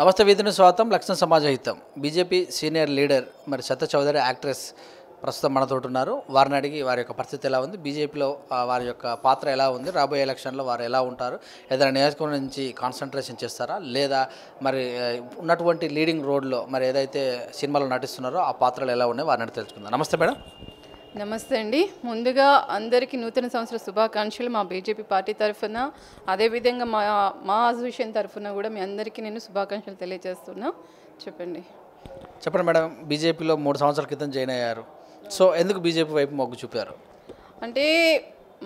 నమస్తే వీధిని స్వాగతం. లక్ష్మణ సమాజ హితం. బీజేపీ సీనియర్ లీడర్ మరి సత్య చౌదరి యాక్ట్రెస్ ప్రస్తుతం మనతో ఉన్నారు. వారిని అడిగి వారి యొక్క పరిస్థితి ఎలా ఉంది, బీజేపీలో వారి యొక్క పాత్ర ఎలా ఉంది, రాబోయే ఎలక్షన్లో వారు ఎలా ఉంటారు, ఏదైనా నియోజకవర్గం నుంచి కాన్సన్ట్రేషన్ చేస్తారా లేదా మరి ఉన్నటువంటి లీడింగ్ రోడ్లో మరి ఏదైతే సినిమాలో నటిస్తున్నారో ఆ పాత్రలు ఎలా ఉన్నాయి వారిని తెలుసుకుందాం. నమస్తే మేడం. నమస్తే అండి. ముందుగా అందరికీ నూతన సంవత్సర శుభాకాంక్షలు మా బీజేపీ పార్టీ తరఫున, అదేవిధంగా మా అసోసియేషన్ తరఫున కూడా మీ అందరికీ నేను శుభాకాంక్షలు తెలియజేస్తున్నా. చెప్పండి మేడం. బీజేపీలో 3 సంవత్సరాల క్రితం జాయిన్ అయ్యారు. సో ఎందుకు బీజేపీ వైపు మొగ్గు చూపారు? అంటే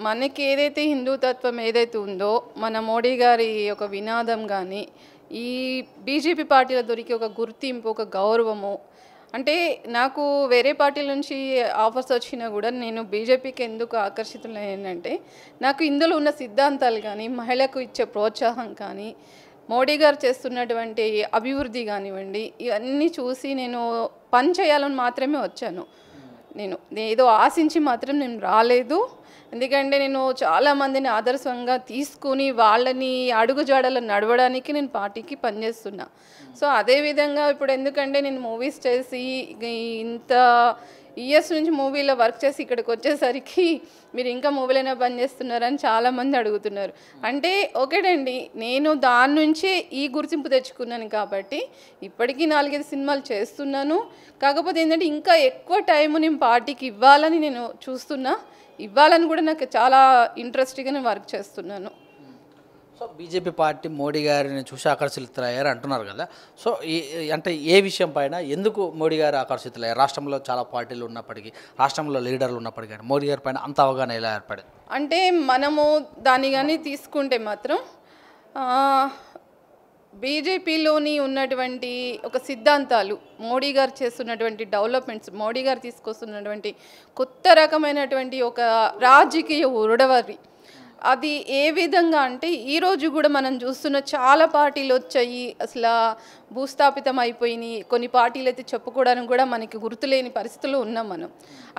మనకి ఏదైతే హిందూతత్వం ఏదైతే ఉందో, మన మోడీ గారి ఒక వినాదం కానీ, ఈ బీజేపీ పార్టీలో దొరికే ఒక గుర్తింపు, ఒక గౌరవము, అంటే నాకు వేరే పార్టీల నుంచి ఆఫర్స్ వచ్చినా కూడా నేను బీజేపీకి ఎందుకు ఆకర్షితులైనంటే, నాకు ఇందులో ఉన్న సిద్ధాంతాలు కానీ, మహిళకు ఇచ్చే ప్రోత్సాహం కానీ, మోడీ గారు చేస్తున్నటువంటి అభివృద్ధి కానివ్వండి, ఇవన్నీ చూసి నేను పని చేయాలని మాత్రమే వచ్చాను. నేను ఏదో ఆశించి మాత్రం నేను రాలేదు. ఎందుకంటే నేను చాలామందిని ఆదర్శంగా తీసుకుని వాళ్ళని అడుగుజాడలో నడవడానికి నేను పార్టీకి పనిచేస్తున్నా. సో అదేవిధంగా ఇప్పుడు ఎందుకంటే నేను మూవీస్ చేసి ఇంత ఇయర్స్ నుంచి మూవీలో వర్క్ చేసి ఇక్కడికి వచ్చేసరికి మీరు ఇంకా మూవీలోనే పనిచేస్తున్నారని చాలామంది అడుగుతున్నారు. అంటే ఒకటండి, నేను దాని నుంచే ఈ గుర్తింపు తెచ్చుకున్నాను కాబట్టి ఇప్పటికీ 4-5 సినిమాలు చేస్తున్నాను. కాకపోతే ఏంటంటే ఇంకా ఎక్కువ టైం నేను పార్టీకి ఇవ్వాలని నేను చూస్తున్నా, ఇవ్వాలని కూడా నాకు చాలా ఇంట్రెస్ట్గా నేను వర్క్ చేస్తున్నాను. సో బీజేపీ పార్టీ మోడీ గారిని చూసి ఆకర్షితులయ్యారు అంటున్నారు కదా. సో అంటే ఏ విషయం పైన ఎందుకు మోడీ గారు ఆకర్షితులయ్యారు? రాష్ట్రంలో చాలా పార్టీలు ఉన్నప్పటికీ, రాష్ట్రంలో లీడర్లు ఉన్నప్పటికీ కానీ మోడీ గారి పైన అంత అవగాహన ఎలా ఏర్పడింది? అంటే మనము దాన్ని కానీ తీసుకుంటే మాత్రం బీజేపీలోని ఉన్నటువంటి ఒక సిద్ధాంతాలు, మోడీ గారు చేస్తున్నటువంటి డెవలప్మెంట్స్, మోడీ గారు తీసుకొస్తున్నటువంటి కొత్త రకమైనటువంటి ఒక రాజకీయ ఉరడవరి, అది ఏ విధంగా అంటే ఈరోజు కూడా మనం చూస్తున్న చాలా పార్టీలు వచ్చాయి, అసలు భూస్థాపితం అయిపోయినాయి. కొన్ని పార్టీలు అయితే చెప్పుకోవడానికి కూడా మనకి గుర్తులేని పరిస్థితుల్లో ఉన్నాం మనం.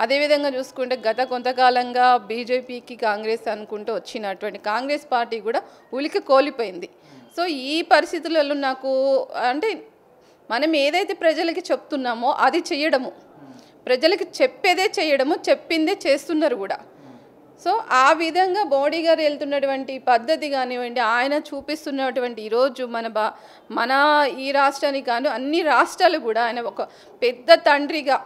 అదేవిధంగా చూసుకుంటే గత కొంతకాలంగా బీజేపీకి కాంగ్రెస్ అనుకుంటూ వచ్చినటువంటి కాంగ్రెస్ పార్టీ కూడా ఉలికి కోల్పోయింది. సో ఈ పరిస్థితులలో నాకు అంటే మనం ఏదైతే ప్రజలకి చెప్తున్నామో అది చేయడము, ప్రజలకి చెప్పేదే చేయడము, చెప్పిందే చేస్తున్నారు కూడా. సో ఆ విధంగా మోడీ గారు వెళ్తున్నటువంటి పద్ధతి కానివ్వండి, ఆయన చూపిస్తున్నటువంటి ఈరోజు మన ఈ రాష్ట్రానికి కాను అన్ని రాష్ట్రాలు కూడా ఆయన ఒక పెద్ద తండ్రిగా,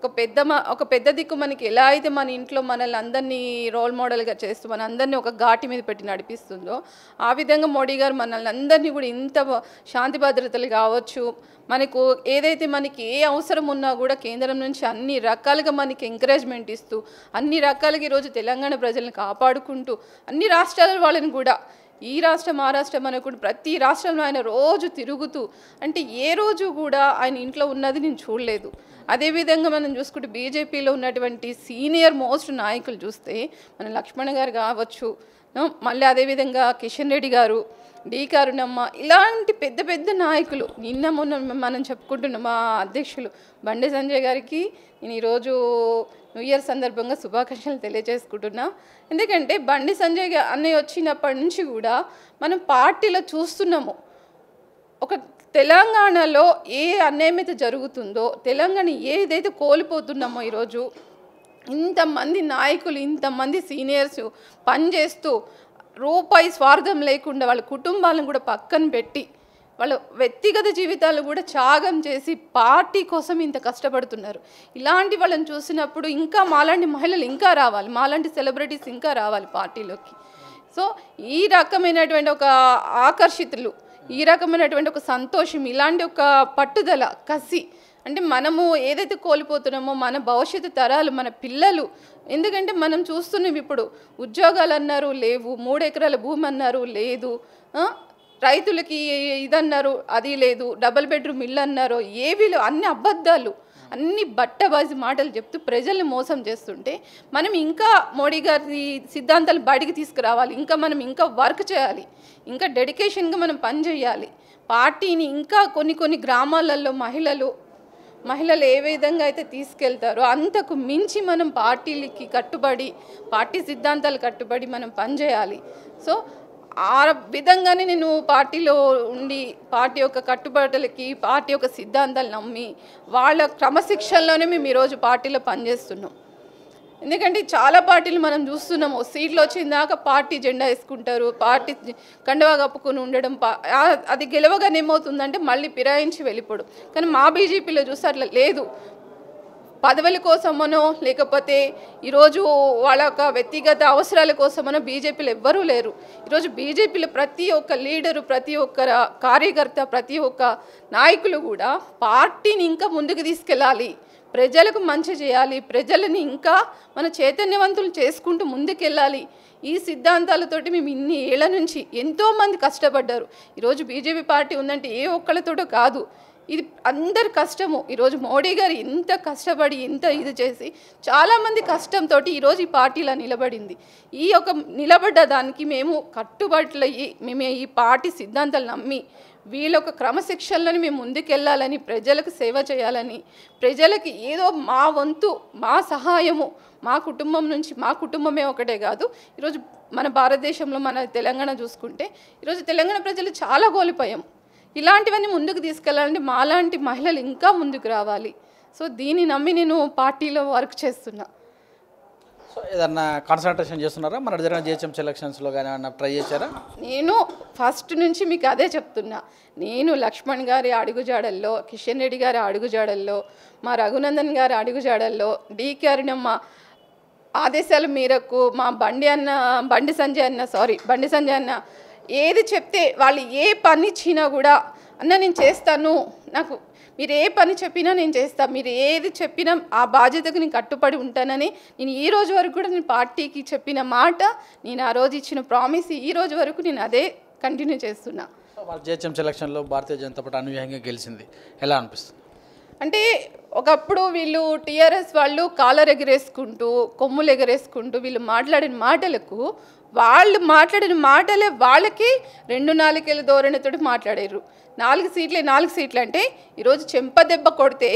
ఒక పెద్ద దిక్కు మనకి ఎలా అయితే మన ఇంట్లో మనల్ని అందరినీ రోల్ మోడల్గా చేస్తూ మన అందరినీ ఒక ఘాటి మీద పెట్టి నడిపిస్తుందో, ఆ విధంగా మోడీ గారు మనల్ని అందరినీ కూడా ఇంత శాంతి భద్రతలు కావచ్చు, మనకు ఏదైతే మనకి ఏ అవసరం ఉన్నా కూడా కేంద్రం నుంచి అన్ని రకాలుగా మనకి ఎంకరేజ్మెంట్ ఇస్తూ, అన్ని రకాలుగా ఈరోజు తెలంగాణ ప్రజలను కాపాడుకుంటూ, అన్ని రాష్ట్రాల వాళ్ళని కూడా ఈ రాష్ట్రం ఆ రాష్ట్రం అనుకుంటూ ప్రతి రాష్ట్రంలో ఆయన రోజు తిరుగుతూ, అంటే ఏ రోజు కూడా ఆయన ఇంట్లో ఉన్నది నేను చూడలేదు. అదేవిధంగా మనం చూసుకుంటే బీజేపీలో ఉన్నటువంటి సీనియర్ మోస్ట్ నాయకులు చూస్తే మన లక్ష్మణ్ గారు కావచ్చు, మళ్ళీ అదేవిధంగా కిషన్ రెడ్డి గారు, డి కరుణమ్మ, ఇలాంటి పెద్ద పెద్ద నాయకులు, మొన్న మనం చెప్పుకుంటున్న మా అధ్యక్షులు బండి సంజయ్ గారికి నేను ఈరోజు న్యూ ఇయర్ సందర్భంగా శుభాకాంక్షలు తెలియజేసుకుంటున్నా. ఎందుకంటే బండి సంజయ్ అన్నయ్య వచ్చినప్పటి నుంచి కూడా మనం పార్టీలో చూస్తున్నాము, ఒక తెలంగాణలో ఏ అన్యాయం అయితే జరుగుతుందో, తెలంగాణ ఏదైతే కోల్పోతున్నామో ఈరోజు ఇంతమంది నాయకులు, ఇంతమంది సీనియర్స్ పనిచేస్తూ రూపాయి స్వార్థం లేకుండా వాళ్ళ కుటుంబాలను కూడా పక్కన పెట్టి వాళ్ళ వ్యక్తిగత జీవితాలు కూడా త్యాగం చేసి పార్టీ కోసం ఇంత కష్టపడుతున్నారు. ఇలాంటి వాళ్ళని చూసినప్పుడు ఇంకా మాలాంటి మహిళలు ఇంకా రావాలి, మాలాంటి సెలబ్రిటీస్ ఇంకా రావాలి పార్టీలోకి. సో ఈ రకమైనటువంటి ఒక ఆకర్షితులు, ఈ రకమైనటువంటి ఒక సంతోషం, ఇలాంటి ఒక పట్టుదల, కసి, అంటే మనము ఏదైతే కోల్పోతున్నామో మన భవిష్యత్తు తరాలు, మన పిల్లలు, ఎందుకంటే మనం చూస్తున్నాం ఇప్పుడు ఉద్యోగాలు అన్నారు లేవు, 3 ఎకరాల భూమి అన్నారు లేదు, రైతులకి ఇదన్నారు అది లేదు, డబుల్ బెడ్రూమ్ ఇల్లు అన్నారు ఏవి లేవు, అన్ని అబద్ధాలు, అన్ని బట్టబాజీ మాటలు చెప్తూ ప్రజల్ని మోసం చేస్తుంటే మనం ఇంకా మోడీ గారి సిద్ధాంతాలు బయటికి తీసుకురావాలి, ఇంకా మనం ఇంకా వర్క్ చేయాలి, ఇంకా డెడికేషన్గా మనం పని చేయాలి. పార్టీని ఇంకా కొన్ని గ్రామాలలో మహిళలు ఏ విధంగా అయితే తీసుకెళ్తారో అంతకు మించి మనం పార్టీలకి కట్టుబడి, పార్టీ సిద్ధాంతాలు కట్టుబడి మనం పనిచేయాలి. సో ఆ విధంగానే నేను పార్టీలో ఉండి పార్టీ యొక్క కట్టుబాటులకి పార్టీ యొక్క సిద్ధాంతాలు నమ్మి వాళ్ళ క్రమశిక్షణలోనే మేము ఈరోజు పార్టీలో పనిచేస్తున్నాం. ఎందుకంటే చాలా పార్టీలు మనం చూస్తున్నాము, సీట్లు వచ్చిన దాకా పార్టీ జెండా వేసుకుంటారు, పార్టీ కండువా కప్పుకొని ఉండడం, అది గెలవగానే ఏమవుతుందంటే మళ్ళీ ఫిరాయించి వెళ్ళిపోవడం. కానీ మా బీజేపీలో చూస్తే అట్లా లేదు. పదవుల కోసమనో లేకపోతే ఈరోజు వాళ్ళ యొక్క వ్యక్తిగత అవసరాల కోసమనో బీజేపీలో ఎవ్వరూ లేరు. ఈరోజు బీజేపీలో ప్రతి ఒక్క లీడరు, ప్రతి ఒక్క కార్యకర్త, ప్రతి ఒక్క నాయకులు కూడా పార్టీని ఇంకా ముందుకు తీసుకెళ్ళాలి, ప్రజలకు మంచి చేయాలి, ప్రజలని ఇంకా మన చైతన్యవంతులు చేసుకుంటూ ముందుకెళ్ళాలి. ఈ సిద్ధాంతాలతోటి మేము ఇన్ని ఏళ్ల నుంచి ఎంతోమంది కష్టపడ్డారు. ఈరోజు బీజేపీ పార్టీ ఉందంటే ఏ ఒక్కళ్ళతోటో కాదు, ఇది అందరి కష్టము. ఈరోజు మోడీ గారు ఎంత కష్టపడి ఎంత ఇది చేసి చాలామంది కష్టంతో ఈరోజు ఈ పార్టీలో నిలబడింది. ఈ యొక్క నిలబడ్డ దానికి మేము కట్టుబట్లయ్యి మేము ఈ పార్టీ సిద్ధాంతాలు నమ్మి వీళ్ళొక క్రమశిక్షణలని మేము ముందుకెళ్ళాలని, ప్రజలకు సేవ చేయాలని, ప్రజలకి ఏదో మా వంతు మా సహాయము మా కుటుంబం నుంచి, మా కుటుంబమే ఒకటే కాదు, ఈరోజు మన భారతదేశంలో మన తెలంగాణ చూసుకుంటే ఈరోజు తెలంగాణ ప్రజలు చాలా కోల్పోయాం. ఇలాంటివన్నీ ముందుకు తీసుకెళ్ళాలంటే మాలాంటి మహిళలు ఇంకా ముందుకు రావాలి. సో దీన్ని నమ్మి నేను పార్టీలో వర్క్ చేస్తున్నా. సో ఏదన్నా కాన్సన్ట్రేషన్ చేస్తున్నారా? మన జరిగిన జిహెచ్ఎంసీ ఎలక్షన్స్లో కానీ ఏమన్నా ట్రై చేశారా? నేను ఫస్ట్ నుంచి మీకు అదే చెప్తున్నా. నేను లక్ష్మణ్ గారి అడుగుజాడల్లో, కిషన్ రెడ్డి గారి అడుగుజాడల్లో, మా రఘునందన్ గారి అడుగుజాడల్లో, డీకే అరుణమ్మ ఆదేశాల మేరకు మా బండి సంజయ్ అన్న ఏది చెప్తే వాళ్ళు ఏ పని ఇచ్చినా కూడా అన్న నేను చేస్తాను, నాకు మీరు ఏ పని చెప్పినా నేను చేస్తాను, మీరు ఏది చెప్పినా ఆ బాధ్యతకు నేను కట్టుబడి ఉంటానని నేను ఈ రోజు వరకు కూడా నేను పార్టీకి చెప్పిన మాట, నేను ఆ రోజు ఇచ్చిన ప్రామిస్ ఈ రోజు వరకు నేను అదే కంటిన్యూ చేస్తున్నా. జిహెచ్ఎంసీ ఎలక్షన్లో భారతీయ జనతా పార్టీ అనూహ్యంగా గెలిచింది, ఎలా అనిపిస్తుంది? అంటే ఒకప్పుడు వీళ్ళు టీఆర్ఎస్ వాళ్ళు కాలర్ ఎగరేసుకుంటూ కొమ్ములు ఎగరేసుకుంటూ వీళ్ళు మాట్లాడిన మాటలే వాళ్ళకి 2 నాలుకేళ్ళ ధోరణితో మాట్లాడారు. 4 సీట్లు అంటే ఈరోజు చెంపదెబ్బ కొడితే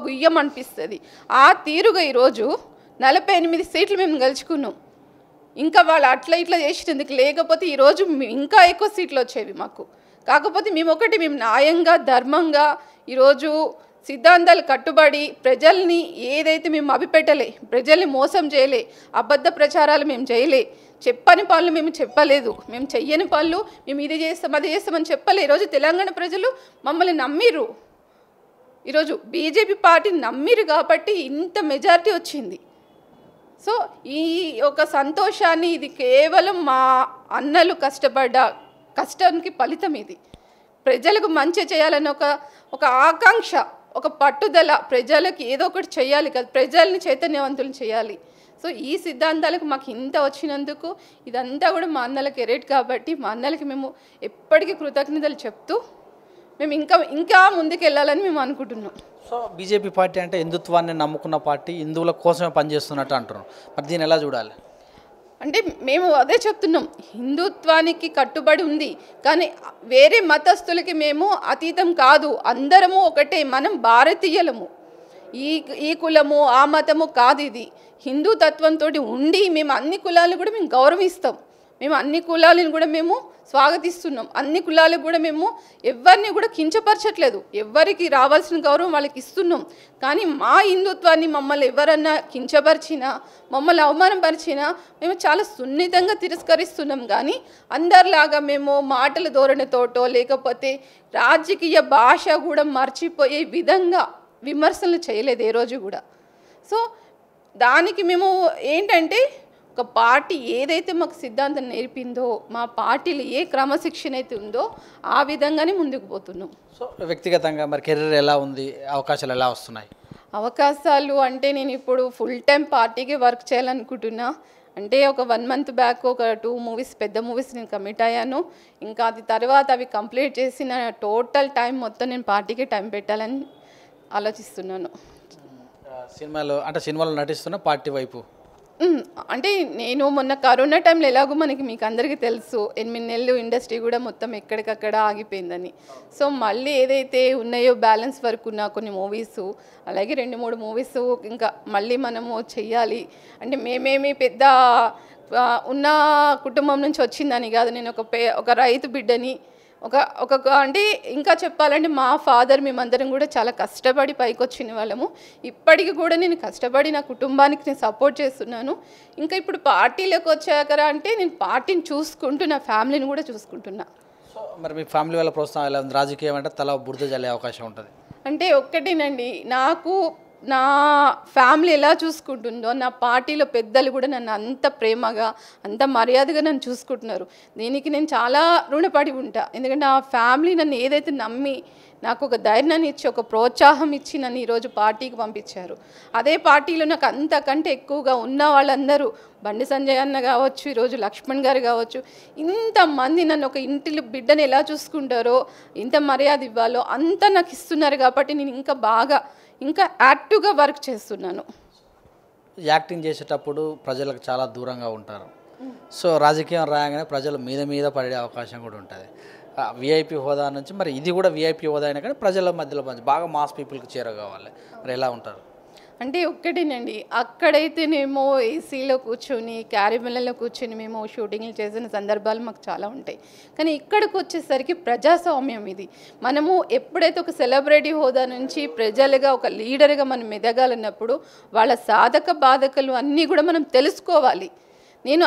గుయ్యం అనిపిస్తుంది. ఆ తీరుగా ఈరోజు 48 సీట్లు మేము గెలుచుకున్నాం. ఇంకా వాళ్ళు అట్లా ఇట్లా చేసినందుకు, లేకపోతే ఈరోజు ఇంకా ఎక్కువ సీట్లు వచ్చేవి మాకు. కాకపోతే మేము న్యాయంగా ధర్మంగా ఈరోజు సిద్ధాంతాలు కట్టుబడి ప్రజల్ని ఏదైతే మేము అభిపెట్టలే, ప్రజల్ని మోసం చేయలే, అబద్ధ ప్రచారాలు మేము చేయలే, చెప్పని పనులు మేము చెప్పలేదు, మేము చెయ్యని పనులు మేము ఇది చేస్తాం అది చేస్తామని చెప్పలే. ఈరోజు తెలంగాణ ప్రజలు మమ్మల్ని నమ్మిరు. ఈరోజు బీజేపీ పార్టీని నమ్మిరు కాబట్టి ఇంత మెజారిటీ వచ్చింది. సో ఈ ఒక సంతోషాన్ని, ఇది కేవలం మా అన్నలు కష్టపడ్డ కష్టానికి ఫలితం. ఇది ప్రజలకు మంచి చేయాలని ఒక ఆకాంక్ష, ఒక పట్టుదల, ప్రజలకు ఏదో ఒకటి చేయాలి కదా, ప్రజల్ని చైతన్యవంతులు చేయాలి. సో ఈ సిద్ధాంతాలకు మాకు ఇంత వచ్చినందుకు ఇదంతా కూడా మా అన్నలకి ఎరేట్ కాబట్టి మా అన్నలకి మేము ఎప్పటికీ కృతజ్ఞతలు చెప్తూ మేము ఇంకా ముందుకు వెళ్ళాలని మేము అనుకుంటున్నాం. సో బీజేపీ పార్టీ అంటే హిందుత్వాన్ని నమ్ముకున్న పార్టీ, హిందువుల కోసమే పనిచేస్తున్నట్టు అంటున్నాం. మరి దీన్ని ఎలా చూడాలి? అంటే మేము అదే చెప్తున్నాం, హిందుత్వానికి కట్టుబడి ఉంది కానీ వేరే మతస్థులకి మేము అతీతం కాదు, అందరము ఒకటే, మనం భారతీయులము, ఈ కులము ఆ మతము కాదు. ఇది హిందూ తత్వంతో ఉండి మేము అన్ని కులాలను కూడా మేము గౌరవిస్తాం, మేము అన్ని కులాలను కూడా మేము స్వాగతిస్తున్నాం, అన్ని కులాలకు కూడా మేము ఎవరిని కూడా కించపరచట్లేదు, ఎవరికి రావాల్సిన గౌరవం వాళ్ళకి ఇస్తున్నాం. కానీ మా హిందుత్వాన్ని మమ్మల్ని ఎవరన్నా కించపరిచినా, మమ్మల్ని అవమానపరిచినా మేము చాలా సున్నితంగా తిరస్కరిస్తున్నాం. కానీ అందరిలాగా మేము మాటల ధోరణితోటో లేకపోతే రాజకీయ భాష కూడా మర్చిపోయే విధంగా విమర్శలు చేయలేదు ఏ రోజు కూడా. సో దానికి మేము ఏంటంటే ఒక పార్టీ ఏదైతే మాకు సిద్ధాంతం నేర్పిందో, మా పార్టీలో ఏ క్రమశిక్షణ అయితే ఉందో ఆ విధంగానే ముందుకు పోతున్నాం. సో వ్యక్తిగతంగా మరి కెరీర్ ఎలా ఉంది, అవకాశాలు ఎలా వస్తున్నాయి? అవకాశాలు అంటే నేను ఇప్పుడు ఫుల్ టైం పార్టీకి వర్క్ చేయాలనుకుంటున్నా. అంటే ఒక 1 మంత్ బ్యాక్ ఒక 2 మూవీస్, పెద్ద మూవీస్ నేను కమిట్ అయ్యాను. ఇంకా అది తర్వాత అవి కంప్లీట్ చేసిన టోటల్ టైం మొత్తం నేను పార్టీకి టైం పెట్టాలని ఆలోచిస్తున్నాను. సినిమాలో నటిస్తున్న పార్టీ వైపు అంటే నేను మొన్న కరోనా టైంలో ఎలాగో మీకు అందరికీ తెలుసు 8 నెలలు ఇండస్ట్రీ కూడా మొత్తం ఎక్కడికక్కడ ఆగిపోయిందని. సో మళ్ళీ ఏదైతే ఉన్నాయో బ్యాలెన్స్ వరకు ఉన్న కొన్ని మూవీస్, అలాగే 2-3 మూవీస్ ఇంకా మళ్ళీ మనము చెయ్యాలి. అంటే మేమేమి పెద్ద ఉన్న కుటుంబం నుంచి వచ్చిందని కాదు. నేను ఒక రైతు బిడ్డని. అంటే ఇంకా చెప్పాలంటే మా ఫాదర్ మేమందరం కూడా చాలా కష్టపడి పైకి వచ్చిన వాళ్ళము. ఇప్పటికి కూడా నేను కష్టపడి నా కుటుంబానికి నేను సపోర్ట్ చేస్తున్నాను. ఇంకా ఇప్పుడు పార్టీలోకి వచ్చాక అంటే నేను పార్టీని చూసుకుంటూ నా ఫ్యామిలీని కూడా చూసుకుంటున్నా. సో మరి మీ ఫ్యామిలీ వాళ్ళ ప్రోత్సాహం ఎలా ఉంది? రాజకీయం అంటే తల బురద జల్లే అవకాశం ఉంటుంది. అంటే ఒక్కటేనండి, నాకు నా ఫ్యామిలీ ఎలా చూసుకుంటుందో నా పార్టీలో పెద్దలు కూడా నన్ను అంత ప్రేమగా అంత మర్యాదగా నన్ను చూసుకుంటున్నారు. దీనికి నేను చాలా రుణపడి ఉంటా. ఎందుకంటే ఆ ఫ్యామిలీ నన్ను ఏదైతే నమ్మి నాకు ఒక ధైర్యాన్ని ఇచ్చి ఒక ప్రోత్సాహం ఇచ్చి నన్ను ఈరోజు పార్టీకి పంపించారు. అదే పార్టీలో నాకు అంతకంటే ఎక్కువగా ఉన్న వాళ్ళందరూ బండి సంజయ్ అన్న కావచ్చు, ఈరోజు లక్ష్మణ్ గారు కావచ్చు, ఇంతమంది నన్ను ఒక ఇంటి బిడ్డను ఎలా చూసుకుంటారో, ఇంత మర్యాద ఇవ్వాలో అంత నాకు ఇస్తున్నారు. కాబట్టి నేను ఇంకా యాక్టివ్గా వర్క్ చేస్తున్నాను. యాక్టింగ్ చేసేటప్పుడు ప్రజలకు చాలా దూరంగా ఉంటారు. సో రాజకీయం రాగానే ప్రజలు మీద పడే అవకాశం కూడా ఉంటుంది. విఐపి హోదా నుంచి మరి ఇది కూడా విఐపి హోదా అయినా కానీ ప్రజల మధ్యలో బాగా మాస్ పీపుల్కి చేరగావాలి. మరి ఎలా ఉంటారు? అంటే ఒక్కటేనండి, అక్కడైతేనేమో ఏసీలో కూర్చొని క్యారిబిన్లలో కూర్చొని మేము షూటింగ్లు చేసిన సందర్భాలు మాకు చాలా ఉంటాయి. కానీ ఇక్కడికి వచ్చేసరికి ప్రజాస్వామ్యం ఇది. మనము ఎప్పుడైతే ఒక సెలబ్రిటీ హోదా నుంచి ప్రజలుగా ఒక లీడర్గా మనం ఎదగాలన్నప్పుడు వాళ్ళ సాధక బాధకలు అన్నీ కూడా మనం తెలుసుకోవాలి. నేను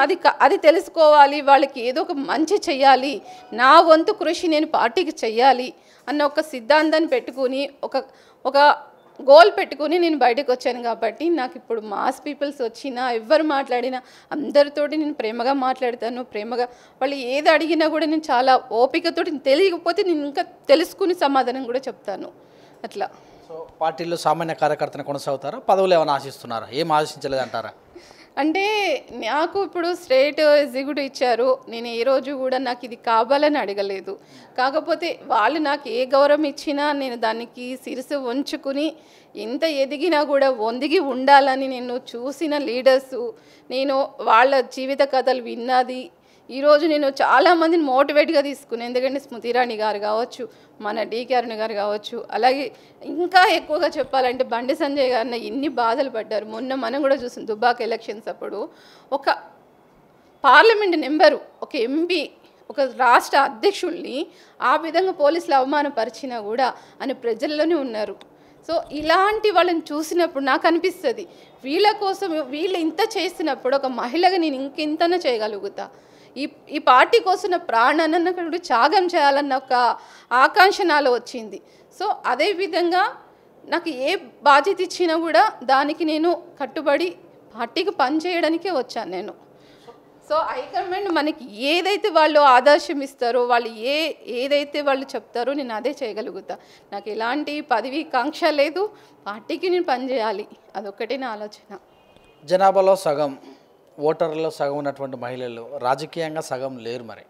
అది తెలుసుకోవాలి. వాళ్ళకి ఏదో ఒక మంచి చెయ్యాలి, నా వంతు కృషి నేను పార్టీకి చెయ్యాలి అన్న ఒక సిద్ధాంతాన్ని పెట్టుకుని ఒక గోల్ పెట్టుకుని నేను బయటకు వచ్చాను. కాబట్టి నాకు ఇప్పుడు మాస్ పీపుల్స్ వచ్చినా ఎవరు మాట్లాడినా అందరితోటి నేను ప్రేమగా మాట్లాడతాను. ప్రేమగా వాళ్ళు ఏది అడిగినా కూడా నేను చాలా ఓపికతోటి, తెలియకపోతే నేను ఇంకా తెలుసుకుని సమాధానం కూడా చెప్తాను. అట్లా. సో పార్టీలో సామాన్య కార్యకర్తను కొనసాగుతారా? పదవులు ఏమైనా ఆశిస్తున్నారా? ఏం ఆశించలేదంటారా? అంటే నాకు ఇప్పుడు స్టేట్ ఎగ్జిక్యూటివ్ ఇచ్చారు. నేను ఏ రోజు కూడా నాకు ఇది కావాలని అడగలేదు. కాకపోతే వాళ్ళు నాకు ఏ గౌరవం ఇచ్చినా నేను దానికి శిరసు వంచుకుని ఎంత ఎదిగినా కూడా ఒందిగి ఉండాలని నేను చూసిన లీడర్సు, నేను వాళ్ళ జీవిత కథలు విన్నది. ఈరోజు నేను చాలామందిని మోటివేట్గా తీసుకున్నాను. ఎందుకంటే స్మృతి ఇరానీ గారు కావచ్చు, మన డీకే అరుణ గారు కావచ్చు, అలాగే ఇంకా ఎక్కువగా చెప్పాలంటే బండి సంజయ్ గారిని ఎన్ని బాధలు పడ్డారు. మొన్న మనం కూడా చూసాం దుబ్బాక ఎలక్షన్స్ అప్పుడు ఒక పార్లమెంట్ మెంబరు, ఒక ఎంపీ, ఒక రాష్ట్ర అధ్యక్షుల్ని ఆ విధంగా పోలీసులు అవమానపరిచినా కూడా ఆయన ప్రజల్లోనే ఉన్నారు. సో ఇలాంటి వాళ్ళని చూసినప్పుడు నాకు అనిపిస్తుంది వీళ్ళ కోసం వీళ్ళు ఇంత చేసినప్పుడు ఒక మహిళగా నేను ఇంకెంతనా చేయగలుగుతా. ఈ పార్టీ కోసం నా ప్రాణాన్ని త్యాగం చేయాలన్న ఒక ఆకాంక్ష నాలో వచ్చింది. సో అదేవిధంగా నాకు ఏ బాధ్యత ఇచ్చినా కూడా దానికి నేను కట్టుబడి పార్టీకి పనిచేయడానికే వచ్చాను నేను. సో హైకమాండ్ మనకి ఏదైతే వాళ్ళు ఆదర్శం ఇస్తారో, వాళ్ళు ఏదైతే వాళ్ళు చెప్తారో నేను అదే చేయగలుగుతా. నాకు ఎలాంటి పదవి కాంక్ష లేదు. పార్టీకి నేను పనిచేయాలి, అదొక్కటే నా ఆలోచన. జనాభాలో సగం, ఓటర్లలో సగం ఉన్నటువంటి మహిళలు రాజకీయంగా సగం లేరు. మరి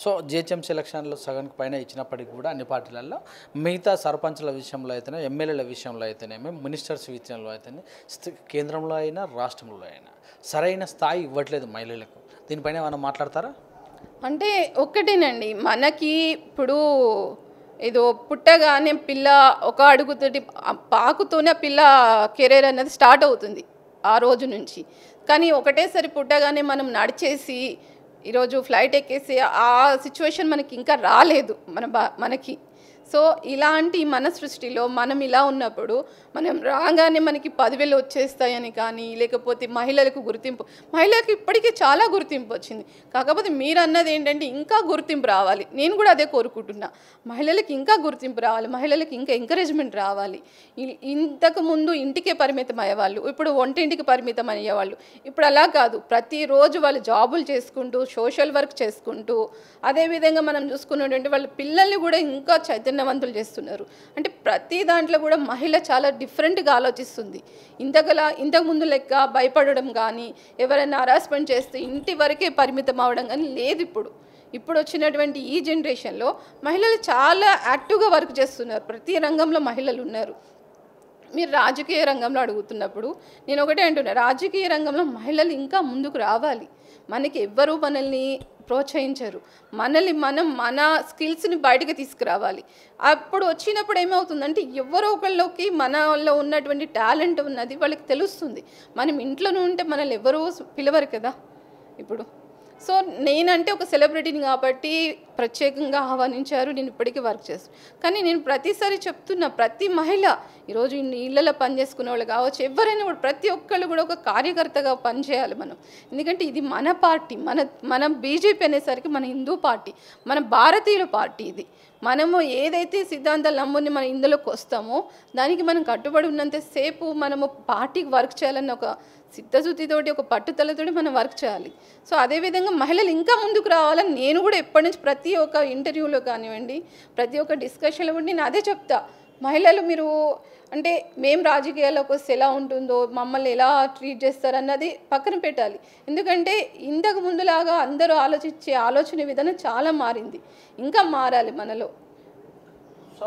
సో జిహెచ్ఎంసీ ఎలక్షన్లో సగానికి పైన ఇచ్చినప్పటికీ కూడా అన్ని పార్టీలలో మిగతా సర్పంచ్ల విషయంలో అయితేనే, ఎమ్మెల్యేల విషయంలో అయితేనేమి, మినిస్టర్స్ విషయంలో అయితేనే, కేంద్రంలో అయినా రాష్ట్రంలో అయినా సరైన స్థాయి ఇవ్వట్లేదు మహిళలకు. దీనిపైన ఏమైనా మాట్లాడతారా? అంటే ఒక్కటేనండి, మనకి ఇప్పుడు ఏదో పుట్టగానే పిల్ల ఒక అడుగుతోటి పాకుతోనే పిల్ల కెరీర్ అనేది స్టార్ట్ అవుతుంది ఆ రోజు నుంచి. కానీ ఒకటేసారి పుట్టగానే మనం నడిచేసి ఈరోజు ఫ్లైట్ ఎక్కేసి ఆ సిచ్యువేషన్ మనకి ఇంకా రాలేదు మనకి. సో ఇలాంటి మన సృష్టిలో మనం ఇలా ఉన్నప్పుడు మనం రాగానే మనకి 10,000 వచ్చేస్తాయని కానీ, లేకపోతే మహిళలకు ఇప్పటికీ చాలా గుర్తింపు వచ్చింది. కాకపోతే మీరు అన్నది ఏంటంటే ఇంకా గుర్తింపు రావాలి. నేను కూడా అదే కోరుకుంటున్నా. మహిళలకు ఇంకా గుర్తింపు రావాలి, మహిళలకు ఇంకా ఎంకరేజ్మెంట్ రావాలి. ఇంతకుముందు ఇంటికే పరిమితం అయ్యేవాళ్ళు, ఇప్పుడు వంటింటికి పరిమితం అయ్యేవాళ్ళు. ఇప్పుడు అలా కాదు, ప్రతిరోజు వాళ్ళు జాబులు చేసుకుంటూ, సోషల్ వర్క్ చేసుకుంటూ, అదేవిధంగా మనం చూసుకున్నటువంటి వాళ్ళ పిల్లల్ని కూడా ఇంకా చైతన్యవంతులు చేస్తున్నారు. అంటే ప్రతి దాంట్లో కూడా మహిళ చాలా డిఫరెంట్గా ఆలోచిస్తుంది. ఇంతకుముందు లెక్క భయపడడం కానీ, ఎవరైనా హరాస్మెంట్ చేస్తే ఇంటి వరకే పరిమితం అవడం కానీ లేదు. ఇప్పుడు వచ్చినటువంటి ఈ జనరేషన్లో మహిళలు చాలా యాక్టివ్గా వర్క్ చేస్తున్నారు. ప్రతి రంగంలో మహిళలు ఉన్నారు. మీరు రాజకీయ రంగంలో అడుగుతున్నప్పుడు నేను ఒకటే అంటున్నా, రాజకీయ రంగంలో మహిళలు ఇంకా ముందుకు రావాలి. మనకి ఎవ్వరూ మనల్ని ప్రోత్సహించరు. మన స్కిల్స్ని బయటకు తీసుకురావాలి. అప్పుడు వచ్చినప్పుడు ఏమవుతుందంటే ఎవరో ఒకళ్ళకి మనలో ఉన్నటువంటి టాలెంట్ ఉన్నది వాళ్ళకి తెలుస్తుంది. మనం ఇంట్లోనే ఉంటే మనల్ని ఎవరూ పిలవరు కదా. ఇప్పుడు సో నేనంటే ఒక సెలబ్రిటీని కాబట్టి ప్రత్యేకంగా ఆహ్వానించారు, నేను ఇప్పటికీ వర్క్ చేస్తాను. కానీ నేను ప్రతిసారి చెప్తున్నా, ప్రతి మహిళ ఈరోజు ఇళ్ళలో పనిచేసుకునే వాళ్ళు కావచ్చు, ఎవరైనా కూడా ప్రతి ఒక్కళ్ళు కూడా ఒక కార్యకర్తగా పనిచేయాలి మనం. ఎందుకంటే ఇది మన పార్టీ, మన బీజేపీ అనేసరికి మన హిందూ పార్టీ, మన భారతీయుల పార్టీ. ఇది మనము ఏదైతే సిద్ధాంతాలు నమ్ముని మనం ఇందులోకి వస్తామో దానికి మనం కట్టుబడి ఉన్నంతసేపు మనము పార్టీకి వర్క్ చేయాలన్న ఒక సిద్ధశుద్ధితోటి, ఒక పట్టుదలతోటి మనం వర్క్ చేయాలి. సో అదేవిధంగా మహిళలు ఇంకా ముందుకు రావాలని నేను కూడా ఎప్పటి నుంచి ప్రతి ఒక్క ఇంటర్వ్యూలో కానివ్వండి, ప్రతి ఒక్క డిస్కషన్లో కూడా నేను అదే చెప్తా. మహిళలు మీరు అంటే మేము రాజకీయాల్లోకి వస్తే ఎలా ఉంటుందో, మమ్మల్ని ఎలా ట్రీట్ చేస్తారన్నది పక్కన పెట్టాలి. ఎందుకంటే ఇంతకు ముందులాగా అందరూ ఆలోచించే ఆలోచన విధానం చాలా మారింది, ఇంకా మారాలి మనలో. సో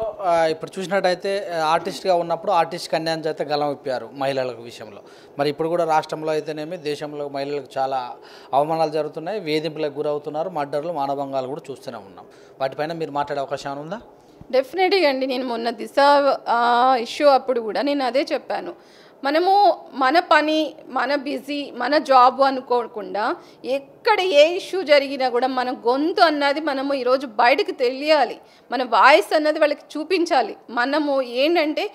ఇప్పుడు చూసినట్టయితే ఆర్టిస్ట్గా ఉన్నప్పుడు ఆర్టిస్ట్కి అన్యాయం చేస్తే గలం విప్పారు మహిళల విషయంలో. మరి ఇప్పుడు కూడా రాష్ట్రంలో అయితేనేమి దేశంలో మహిళలకు చాలా అవమానాలు జరుగుతున్నాయి, వేధింపులకు గురవుతున్నారు, మర్డర్లు, మానభంగాలు కూడా చూస్తూనే ఉన్నాం. వాటిపైన మీరు మాట్లాడే అవకాశం ఉందా? డెఫినెట్గా అండి. నేను మొన్న దిశ ఇష్యూ అప్పుడు కూడా నేను అదే చెప్పాను. మనము మన పని, మన బిజీ, మన జాబ్ అనుకోకుండా ఎక్కడ ఏ ఇష్యూ జరిగినా కూడా మన గొంతు అన్నది మనము ఈరోజు బయటకు తెలియాలి, మన వాయిస్ అన్నది వాళ్ళకి చూపించాలి. మనము ఏంటంటే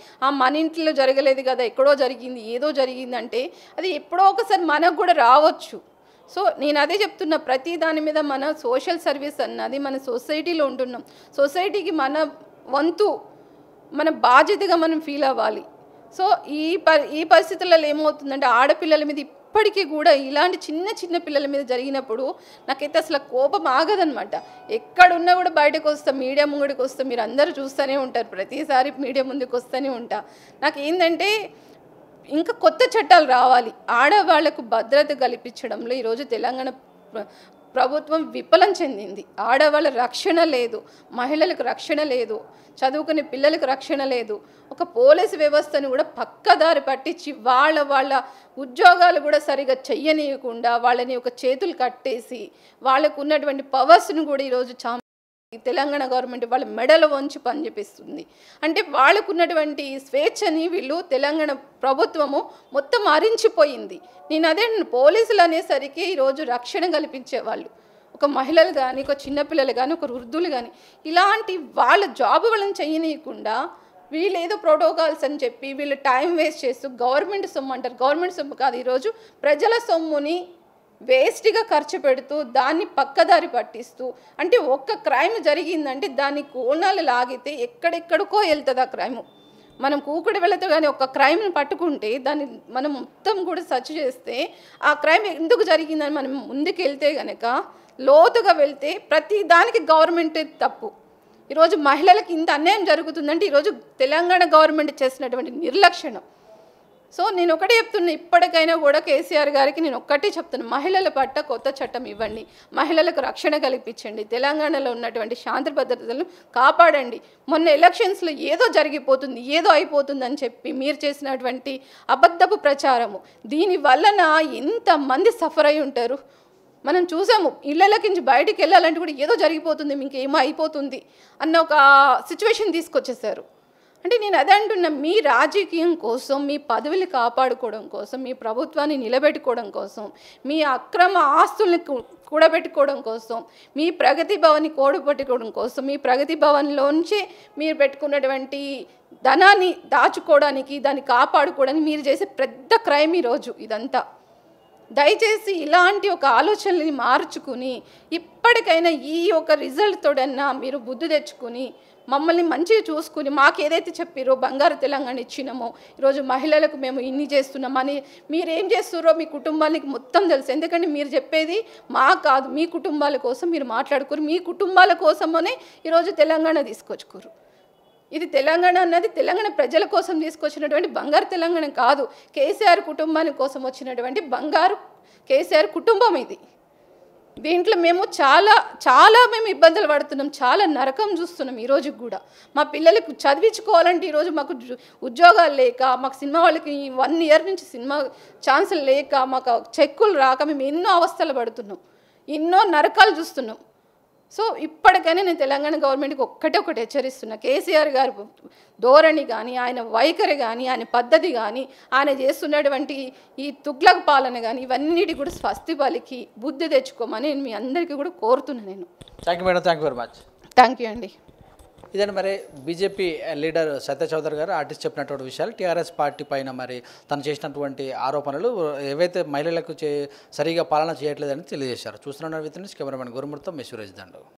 మన ఇంట్లో జరగలేదు కదా, ఎక్కడో జరిగింది, ఏదో జరిగిందంటే అది ఎప్పుడో ఒకసారి మనకు కూడా రావచ్చు. సో నేను అదే చెప్తున్నా, ప్రతి దాని మీద మన సోషల్ సర్వీస్ అన్నది మన సొసైటీలో ఉంటున్నాం. సొసైటీకి మన వంతు, మన బాధ్యతగా మనం ఫీల్ అవ్వాలి. సో ఈ పరిస్థితులలో ఏమవుతుందంటే ఆడపిల్లల మీద ఇప్పటికీ కూడా ఇలాంటి చిన్న పిల్లల మీద జరిగినప్పుడు నాకైతే అసలు కోపం ఆగదనమాట. ఎక్కడున్నా కూడా బయటకు వస్తాం, మీడియా ముందుకు వస్తాం, మీరు అందరూ చూస్తూనే ఉంటారు, ప్రతిసారి మీడియా ముందుకు వస్తూనే ఉంటా. నాకు ఏంటంటే ఇంకా కొత్త చట్టాలు రావాలి ఆడవాళ్లకు భద్రత కల్పించడంలో. ఈరోజు తెలంగాణ ప్రభుత్వం విఫలం చెందింది. ఆడవాళ్ళ రక్షణ లేదు, మహిళలకు రక్షణ లేదు, చదువుకునే పిల్లలకు రక్షణ లేదు. ఒక పోలీసు వ్యవస్థను కూడా పక్కదారి పట్టించి వాళ్ళ ఉద్యోగాలు కూడా సరిగా చెయ్యనీయకుండా వాళ్ళని ఒక చేతులు కట్టేసి వాళ్ళకు ఉన్నటువంటి పవర్స్ను కూడా ఈరోజు తెలంగాణ గవర్నమెంట్ వాళ్ళ మెడలు వంచి పనిచేపిస్తుంది. అంటే వాళ్ళకున్నటువంటి స్వేచ్ఛని వీళ్ళు తెలంగాణ ప్రభుత్వము మొత్తం హరించిపోయింది. నేను అదే పోలీసులు అనేసరికి ఈరోజు రక్షణ కల్పించేవాళ్ళు, ఒక మహిళలు కానీ, ఒక చిన్నపిల్లలు కానీ, ఒక వృద్ధులు కానీ, ఇలాంటి వాళ్ళ జాబ్ వాళ్ళని చేయనీయకుండా వీళ్ళు ఏదో ప్రోటోకాల్స్ అని చెప్పి వీళ్ళు టైం వేస్ట్ చేస్తూ గవర్నమెంట్ సొమ్ము అంటారు. గవర్నమెంట్ సొమ్ము కాదు, ఈరోజు ప్రజల సొమ్ముని వేస్ట్గా ఖర్చు పెడుతూ దాన్ని పక్కదారి పట్టిస్తూ, అంటే ఒక్క క్రైమ్ జరిగిందంటే దాన్ని కోణాలు లాగితే ఎక్కడెక్కడికో వెళ్తుంది ఆ క్రైమ్. మనం కూకుడు వెళతో కానీ ఒక క్రైమ్ని పట్టుకుంటే దాన్ని మనం మొత్తం కూడా సర్చ్ చేస్తే ఆ క్రైమ్ ఎందుకు జరిగిందని మనం ముందుకు వెళ్తే కనుక, లోతుగా వెళ్తే ప్రతి దానికి గవర్నమెంటే తప్పు. ఈరోజు మహిళలకు ఇంత అన్యాయం జరుగుతుందంటే ఈరోజు తెలంగాణ గవర్నమెంట్ చేసినటువంటి నిర్లక్ష్యం. సో నేను ఒకటే చెప్తున్నా, ఇప్పటికైనా కూడా కేసీఆర్ గారికి నేను ఒక్కటే చెప్తున్నా, మహిళల పట్ల కొత్త చట్టం ఇవ్వండి, మహిళలకు రక్షణ కల్పించండి, తెలంగాణలో ఉన్నటువంటి శాంతి భద్రతలను కాపాడండి. మొన్న ఎలక్షన్స్లో ఏదో జరిగిపోతుంది, ఏదో అయిపోతుంది అని చెప్పి మీరు చేసినటువంటి అబద్ధపు ప్రచారము, దీనివలన ఎంతమంది సఫర్ అయి ఉంటారు మనం చూసాము. ఇళ్ళకించి బయటికి వెళ్ళాలంటే కూడా ఏదో జరిగిపోతుంది, ఇంకేమో అయిపోతుంది అన్న ఒక సిచ్యువేషన్ తీసుకొచ్చేసారు. అంటే నేను అదే అంటున్నా, మీ రాజకీయం కోసం, మీ పదవులు కాపాడుకోవడం కోసం, మీ ప్రభుత్వాన్ని నిలబెట్టుకోవడం కోసం, మీ అక్రమ ఆస్తుల్ని కూడబెట్టుకోవడం కోసం, మీ ప్రగతి భవన్ని కూడబెట్టుకోవడం కోసం, మీ ప్రగతి భవన్లోంచి మీరు పెట్టుకున్నటువంటి ధనాన్ని దాచుకోవడానికి, దాన్ని కాపాడుకోవడానికి మీరు చేసే పెద్ద క్రైమ్ ఈరోజు ఇదంతా. దయచేసి ఇలాంటి ఒక ఆలోచనని మార్చుకుని ఇప్పటికైనా ఈ ఒక రిజల్ట్ తోడన్నా మీరు బుద్ధి తెచ్చుకుని మమ్మల్ని మంచిగా చూసుకుని, మాకు ఏదైతే చెప్పారో బంగారు తెలంగాణ ఇచ్చినామో, ఈరోజు మహిళలకు మేము ఇన్ని చేస్తున్నామని, మీరేం చేస్తున్నారో మీ కుటుంబానికి మొత్తం తెలుసు. ఎందుకంటే మీరు చెప్పేది మా కాదు, మీ కుటుంబాల కోసం మీరు మాట్లాడుకోరు, మీ కుటుంబాల కోసమనే ఈరోజు తెలంగాణ తీసుకొచ్చుకోరు. ఇది తెలంగాణ అన్నది తెలంగాణ ప్రజల కోసం తీసుకొచ్చినటువంటి బంగారు తెలంగాణ కాదు, కేసీఆర్ కుటుంబాని కోసం వచ్చినటువంటి బంగారు కేసీఆర్ కుటుంబం ఇది. దీంట్లో మేము చాలా చాలా మేము ఇబ్బందులు పడుతున్నాం, చాలా నరకం చూస్తున్నాం ఈ రోజుకి కూడా. మా పిల్లలకు చదివించుకోవాలంటే ఈరోజు మాకు ఉద్యోగాలు లేక, మాకు సినిమా వాళ్ళకి 1 ఇయర్ నుంచి సినిమా ఛాన్సులు లేక, మాకు చెక్కులు రాక మేము ఎన్నో అవస్థలు పడుతున్నాం, ఎన్నో నరకాలు చూస్తున్నాం. సో ఇప్పటికైనా నేను తెలంగాణ గవర్నమెంట్కి ఒకటి హెచ్చరిస్తున్నా. కేసీఆర్ గారి ధోరణి కానీ, ఆయన వైఖరి కానీ, ఆయన పద్ధతి కానీ, ఆయన చేస్తున్నటువంటి ఈ తుగ్లక్ పాలన కానీ, ఇవన్నిటి కూడా స్వస్తి పలికి బుద్ధి తెచ్చుకోమని నేను మీ అందరికీ కూడా కోరుతున్నాను. నేను thank you madam, thank you very much. Thank you అండి. ఇదని మరి బీజేపీ లీడర్ సత్య చౌదరి గారు ఆర్టిస్ట్ చెప్పినటువంటి విషయాలు. టీఆర్ఎస్ పార్టీ పైన మరి తను చేసినటువంటి ఆరోపణలు ఏవైతే మహిళలకు సరిగా పాలన చేయట్లేదని తెలియజేశారు. చూస్తున్న విత్ న్యూస్ కెమెరామెన్ గురుమూర్తం, మెస్యూరేజ్ దండు.